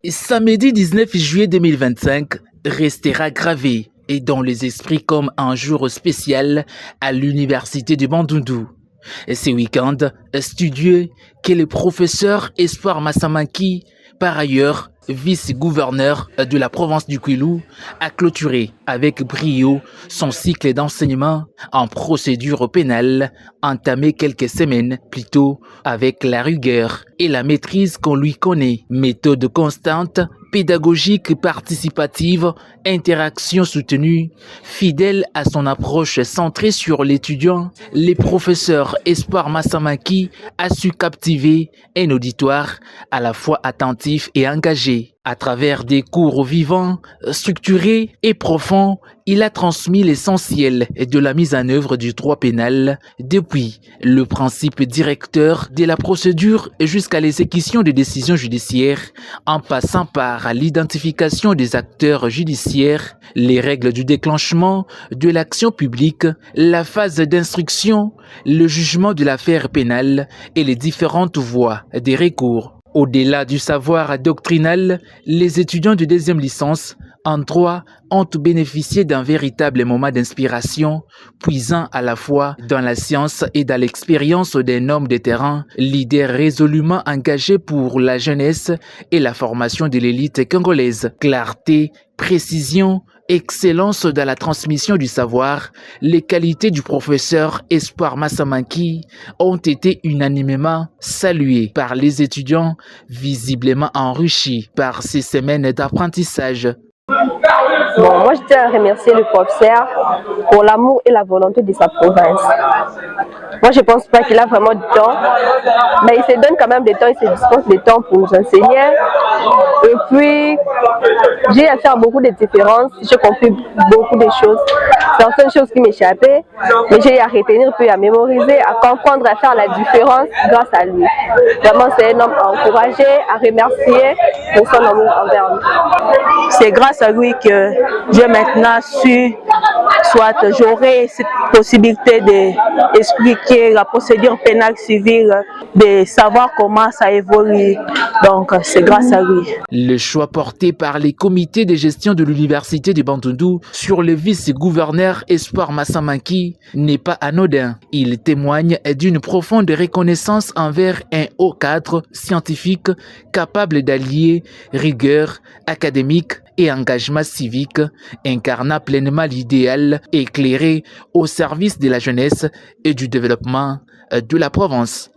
Samedi 19 juillet 2025 restera gravé et dans les esprits comme un jour spécial à l'université de Bandundu. Ce week-end studieux que le professeur Espoir Massamanki, par ailleurs vice-gouverneur de la province du Kwilu, a clôturé avec brio son cycle d'enseignement en procédure pénale entamé quelques semaines plus tôt avec la rigueur et la maîtrise qu'on lui connaît. Méthode constante, pédagogique participative, interaction soutenue, fidèle à son approche centrée sur l'étudiant, le professeur Espoir Massamanki a su captiver un auditoire à la fois attentif et engagé. À travers des cours vivants, structurés et profonds, il a transmis l'essentiel de la mise en œuvre du droit pénal, depuis le principe directeur de la procédure jusqu'à l'exécution des décisions judiciaires, en passant par l'identification des acteurs judiciaires, les règles du déclenchement de l'action publique, la phase d'instruction, le jugement de l'affaire pénale et les différentes voies des recours. Au-delà du savoir doctrinal, les étudiants de deuxième licence en droit ont bénéficié d'un véritable moment d'inspiration, puisant à la fois dans la science et dans l'expérience d'un homme de terrain, leader résolument engagé pour la jeunesse et la formation de l'élite congolaise. Clarté, précision, excellence dans la transmission du savoir, les qualités du professeur Espoir Massamanki ont été unanimement saluées par les étudiants, visiblement enrichis par ces semaines d'apprentissage. Bon, moi je tiens à remercier le professeur pour l'amour et la volonté de sa province. Moi je pense pas qu'il a vraiment du temps, mais il se donne quand même du temps, il se dispose du temps pour nous enseigner. Et puis j'ai à faire beaucoup de différences, j'ai compris beaucoup de choses, certaines choses qui m'échappaient, mais j'ai à retenir puis à mémoriser, à comprendre, à faire la différence grâce à lui. Vraiment c'est un homme à encourager, à remercier pour son amour envers nous. C'est grâce à lui que j'ai maintenant su, soit j'aurai cette possibilité d'expliquer la procédure pénale civile, de savoir comment ça évolue. Donc c'est grâce à lui. Le choix porté par les comités de gestion de l'université de Bandundu sur le vice-gouverneur Espoir Massamanki n'est pas anodin. Il témoigne d'une profonde reconnaissance envers un haut cadre scientifique capable d'allier rigueur académique et engagement civique, incarnant pleinement l'idéal éclairé au service de la jeunesse et du développement de la province.